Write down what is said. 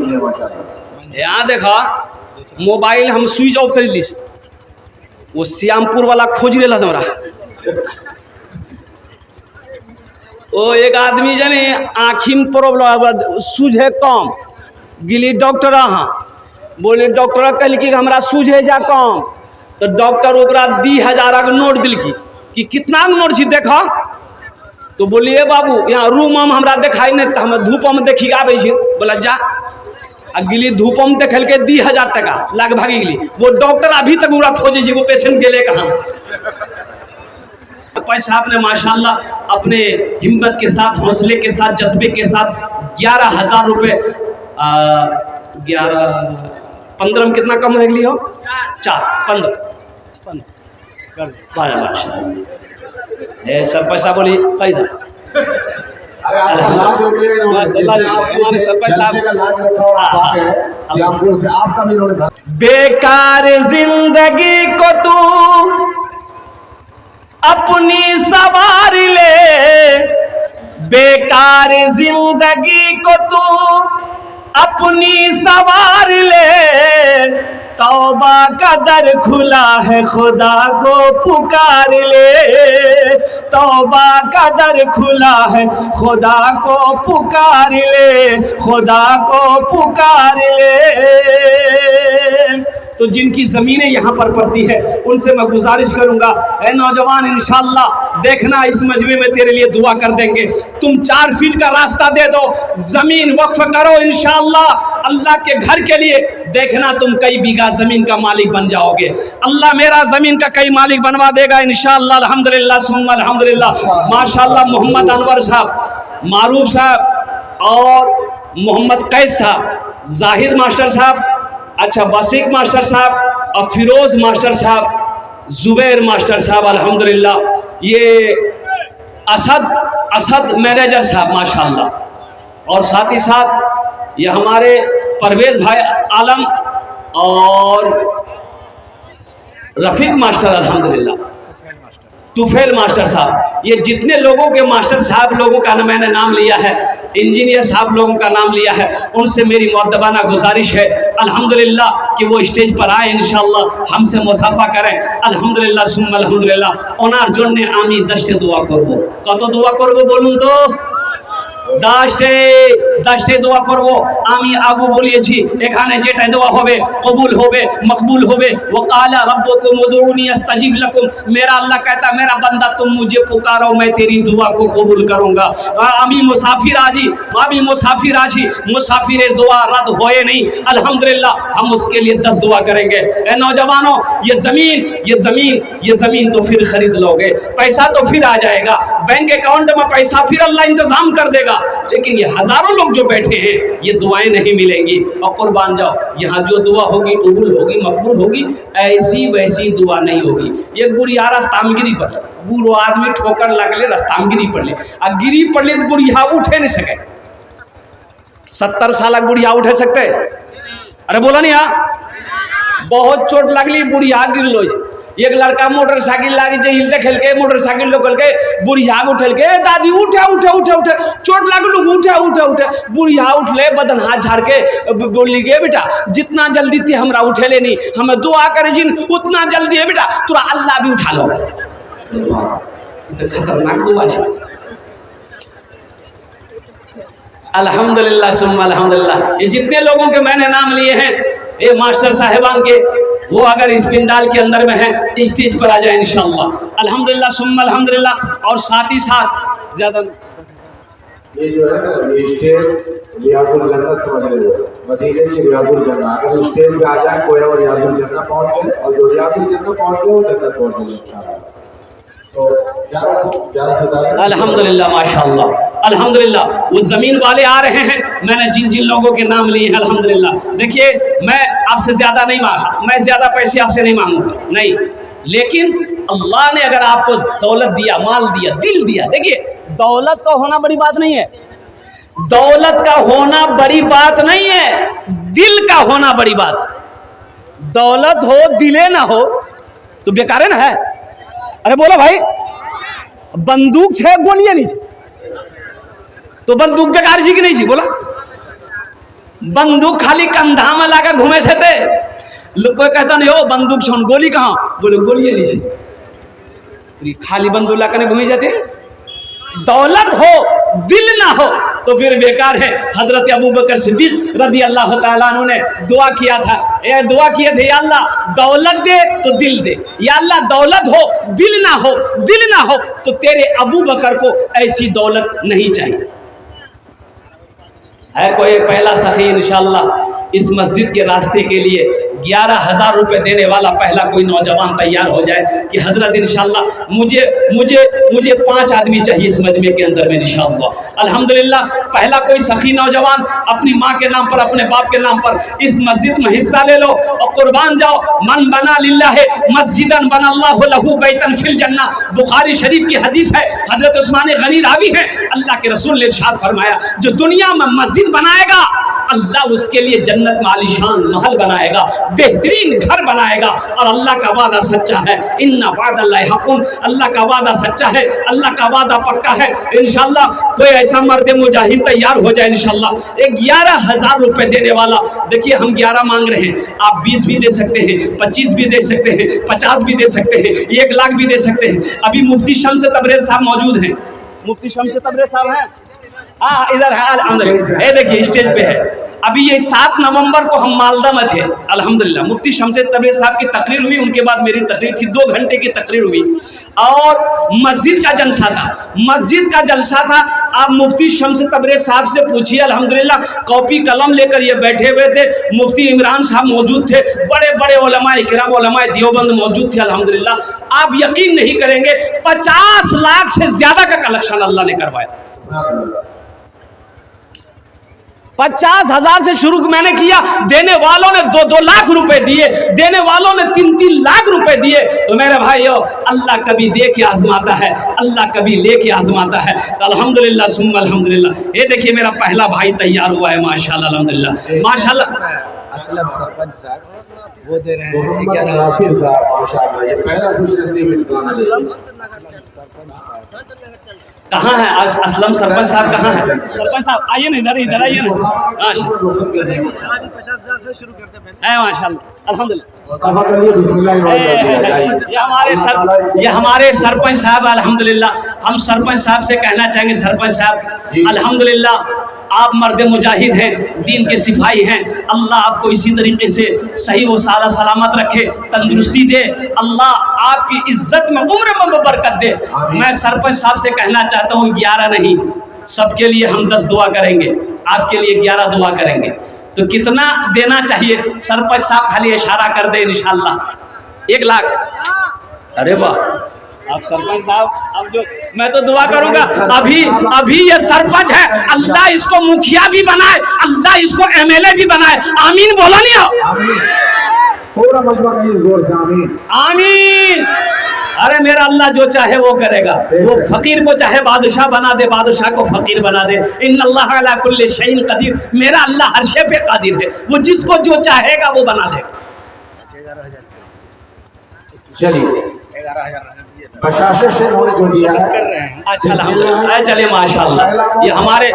बढ़िया माशाल्लाह। यहाँ देखा मोबाइल हम स्विच ऑफ कर ली, वो श्यामपुर वाला खोज रहा हमरा। वो एक आदमी जने आँखी में प्रॉब्लम सूझे कम गिली डॉक्टर हाँ बोले डॉक्टर कहल कि हमरा सूझे जा कम, तो डॉक्टर ओकरा 10,000 का नोट दिलकी कि कितना नोट छी देखा, तो बोलिए बाबू यहाँ रूम हम हमरा देखाई नहीं, तो हम धूप में देखी आबे छी। बोला जा आ गिली धूप में देखल के 10,000 टका लाग भागी गेली। वो डॉक्टर अभी तक पूरा खोजे जी वो पेशेंट गेले कहाँ। पैसा आपने माशाल्लाह अपने हिम्मत के साथ, हौसले के साथ, जज्बे के साथ 11,000 रुपये 15 में कितना कम रख लियो 4 15 सर पैसा बोली पैसा बेकार जिंदगी को तू अपनी सवार ले, बेकार जिंदगी को तू अपनी सवार ले, तौबा का दर खुला है खुदा को पुकार ले, तौबा का दर खुला है खुदा को पुकार ले, खुदा को पुकार ले। तो जिनकी ज़मीनें यहाँ पर पड़ती है उनसे मैं गुजारिश करूँगा, ए नौजवान इंशाअल्लाह देखना इस मजमे में तेरे लिए दुआ कर देंगे। तुम 4 फीट का रास्ता दे दो, ज़मीन वक्फ करो इंशाअल्लाह अल्लाह के घर के लिए, देखना तुम कई बीघा ज़मीन का मालिक बन जाओगे। अल्लाह मेरा ज़मीन का कई मालिक बनवा देगा इंशाअल्लाह। अल्हम्दुलिल्लाह सुम्मा अल्हम्दुलिल्लाह। माशाअल्लाह मोहम्मद अनवर साहब, मारूफ साहब और मोहम्मद कैस साहब, जाहिद मास्टर साहब, अच्छा वसीक मास्टर साहब और फिरोज मास्टर साहब, जुबैर मास्टर साहब, अल्हम्दुलिल्लाह। ये असद मैनेजर साहब माशाल्लाह, और साथ ही साथ ये हमारे परवेज भाई आलम और रफीक मास्टर, अल्हम्दुलिल्लाह तुफैल मास्टर साहब। ये जितने लोगों के मास्टर साहब लोगों का मैंने नाम लिया है, इंजीनियर साहब लोगों का नाम लिया है, उनसे मेरी मुअद्दबाना गुजारिश है अल्हम्दुलिल्लाह कि वो स्टेज पर आए इंशाअल्लाह हमसे मुसाफा करें। अल्हम्दुलिल्लाह सुम्मा अल्हम्दुलिल्लाह। ओनार जोड़ने आमी दस्ते दुआ करबो, कत दुआ करबो बोलून तो दस्ते दোয়া করব আমি আবু বলিয়েছি এখানে যেটা দোয়া হবে কবুল হবে मकबूल होवे। वकाला रब्बुकुम उदूनी अस्ताजिब लकुम, मेरा अल्लाह कहता मेरा बंदा तुम मुझे पुकारो मैं तेरी दुआ को कबूल करूंगा। আমি मुसाफिर आजी, আমি मुसाफिर आजी, मुसाफिर दुआ रद्द होए नहीं अल्हम्दुलिल्लाह, हम उसके लिए 10 दुआ करेंगे। ए नौजवानों ये ज़मीन तो फिर खरीद लोगे, पैसा तो फिर आ जाएगा बैंक अकाउंट में, पैसा फिर अल्लाह इंतजाम कर देगा, लेकिन ये हजारों लोग जो बैठे हैं ये दुआएं नहीं मिलेंगी। और कुर्बान जाओ यहाँ जो दुआ होगी कबूल होगी मकबूल होगी, ऐसी वैसी दुआ नहीं होगी। ये बुढ़िया रास्ता में गिरी पड़े, बूढ़ो आदमी ठोकर लगले रास्ता में गिरी पड़े, आ गिरी पड़े तो बुढ़िया उठे नहीं सके। 70 साल बुढ़िया उठे सकते? अरे बोला नहीं यहाँ बहुत चोट लगली बुढ़िया गिर लो। एक लड़का मोटरसाइकिल लागे जहिल देख के मोटरसाइकिल लोकल के बुढ़िया उठल के दादी उठे उठे उठे उठे चोट लागल उठे उठे उठे बुढ़िया उठले बदन हाथ झाड़ के बोली गे बेटा जितना जल्दी थी हमरा उठेले नहीं, हमें दुआ करे जिन उतना जल्दी है बेटा तुरा अल्लाह भी उठा लो। खतरनाक दुआ है। अल्हम्दुलिल्लाह सुम्मा अल्हम्दुलिल्लाह। ये जितने लोगों के मैंने नाम लिए हैं ये मास्टर साहिबान के, वो अगर इस पिंडाल के अंदर में है स्टेज पर आ जाए इंशाअल्लाह। अल्हम्दुलिल्लाह सुम्मा अल्हम्दुलिल्लाह। और साथ ही साथ ज्यादा ये जो है ना ये स्टेज रियाजुल जन्नत समझ रहे हो, मदीने की रियाजुल जन्नत। अगर स्टेज पे आ जाए कोई और रियाजुल जन्नत पहुंच गए, और जो रियाजुल जन्नत पहुंच गए वो जन्नत पहुंच गए इंशाअल्लाह। तो 11 अल्हम्दुलिल्लाह माशाअल्लाह अल्हम्दुलिल्लाह। वो जमीन वाले आ रहे हैं, मैंने जिन जिन लोगों के नाम लिए हैं अल्हम्दुलिल्लाह। देखिए मैं आपसे ज्यादा नहीं मांगा, मैं ज्यादा पैसे आपसे नहीं मांगूंगा नहीं, लेकिन अल्लाह ने अगर आपको दौलत दिया, माल दिया, दिल दिया, देखिए दौलत का होना बड़ी बात नहीं है, दौलत का होना बड़ी बात नहीं है, दिल का होना बड़ी बात। दौलत हो दिले ना हो तो बेकार है ना है। अरे बोला भाई बंदूक छे गोलियां नहीं तो बंदूक बेकार छी कि नहीं छी बोला। बंदूक खाली कंधा में लाकर घूमे से थे। कोई कहता नहीं हो बंदूक छोड़, गोली कहाँ, बोले गोली लीजिए, खाली बंदूक लाकर घूमे जाते। दौलत हो दिल ना हो तो फिर बेकार है। हजरत अबू बकर सिद्दीक रज़ी अल्लाह ताला अन्हु ने दुआ किया था, दुआ किए थे, या अल्लाह दौलत दे तो दिल दे, या अल्लाह दौलत हो दिल ना हो, दिल ना हो तो तेरे अबू बकर को ऐसी दौलत नहीं चाहिए। है कोई पहला सखी इंशाअल्लाह इस मस्जिद के रास्ते के लिए 11,000 रुपये देने वाला पहला कोई नौजवान तैयार हो जाए कि हजरत इंशाअल्लाह मुझे 5 आदमी चाहिए इस मजमे के अंदर में इंशाअल्लाह। अल्हम्दुलिल्लाह पहला कोई सखी नौजवान अपनी माँ के नाम पर, अपने बाप के नाम पर इस मस्जिद में हिस्सा ले लो और कुर्बान जाओ। मन बना लिल्लाह मस्जिदन बनल्लाहु लहू बैतन फिल जन्नह, बुखारी शरीफ की हदीस है। हजरत उस्मान गनी रावी है, अल्लाह के रसूल ने इरशाद फरमाया जो दुनिया में मस्जिद बनाएगा अल्लाह उसके लिए जन्नत में आलीशान महल बनाएगा, बेहतरीन घर बनाएगा। और अल्लाह का वादा सच्चा है, इन्ना वादल्लाहि हक़्क़ुन, अल्लाह का वादा सच्चा है, अल्लाह का वादा पक्का है। इंशाअल्लाह कोई ऐसा मर्द मुजाहिद तैयार हो जाए इंशाअल्लाह 11,000 रुपये देने वाला। देखिए हम 11 मांग रहे हैं, आप 20 भी दे सकते हैं, 25 भी दे सकते हैं, 50 भी दे सकते हैं, 1 लाख भी दे सकते हैं। अभी मुफ्ती शम्स तबरेज़ साहब मौजूद हैं, मुफ्ती शम्स तबरेज़ साहब हैं, हाँ इधर है, ये देखिए स्टेज पे है। अभी ये 7 नवंबर को हम मालदा में थे, अल्हम्दुलिल्लाह मुफ्ती शम्स तबरेज़ साहब की तकरीर हुई, उनके बाद मेरी तकरीर थी, 2 घंटे की तकरीर हुई और मस्जिद का जलसा था, मस्जिद का जलसा था। आप मुफ्ती शम्स तबरेज़ साहब से पूछिए, अल्हम्दुलिल्लाह कॉपी कलम लेकर ये बैठे हुए थे। मुफ्ती इमरान साहब मौजूद थे, बड़े बड़े उलमाए किराम, उलमाए देवबंद मौजूद थे अल्हम्दुलिल्लाह। आप यकीन नहीं करेंगे 50 लाख से ज्यादा का कलेक्शन अल्लाह ने करवाया। 50,000 से शुरू मैंने किया, देने वालों ने 2-2 लाख रुपए दिए, देने वालों ने 3-3 लाख रुपए दिए। तो मेरे भाइयों अल्लाह कभी दे के आजमाता है, अल्लाह कभी ले के आजमाता है। तो अल्हम्दुलिल्लाह सुम्मा अल्हम्दुलिल्लाह। ये देखिए मेरा पहला भाई तैयार हुआ है माशाल्लाह अल्हम्दुलिल्लाह माशाल्लाह। असलम सरपंच साहब वो दे रहे हैं मोहम्मद नासिर साहब माशाल्लाह, ये पहला खुशनसीब इंसान है। कहाँ है आज असलम सरपंच साहब, कहाँ है सरपंच साहब? आइए ना इधर, इधर आइए ना। माशाल्लाह से शुरू करते हैं माशाल्लाह अल्हम्दुलिल्लाह। ये हमारे सरपंच साहब अल्हम्दुलिल्लाह। हम सरपंच साहब से कहना चाहेंगे, सरपंच साहब अल्हम्दुलिल्लाह आप मर्द मुजाहिद हैं, दीन के सिपाही हैं। अल्लाह आपको इसी तरीके से सही व साला सलामत रखे, तंदुरुस्ती दे, अल्लाह आपकी इज्जत में उम्र में बरकत दे। मैं सरपंच साहब से कहना चाहता हूँ 11 नहीं, सबके लिए हम 10 दुआ करेंगे, आपके लिए 11 दुआ करेंगे। तो कितना देना चाहिए सरपंच साहब खाली इशारा कर दे इंशाअल्लाह। 1 लाख। अरे वाह आप सरपंच साहब, अब जो मैं तो दुआ करूंगा अभी ये सरपंच है, अल्लाह इसको मुखिया भी बनाए, अल्लाह इसको MLA भी बनाए। आमीन बोला नहीं हो? पूरा मजमा कहिए जोर से आमीन आमीन। अरे मेरा अल्लाह जो चाहे वो करेगा, वो फकीर को चाहे बादशाह बना दे, बादशाह को फकीर बना दे। इन्नल्लाह अला कुल्ली शैइन कदीर, मेरा अल्लाह हर शे पे कादिर है, वो जिसको जो चाहेगा वो बना देगा। चलिए 11,000 बशाशत से उन्होंने जो दिया है अच्छा चलिए माशाल्लाह। ये हमारे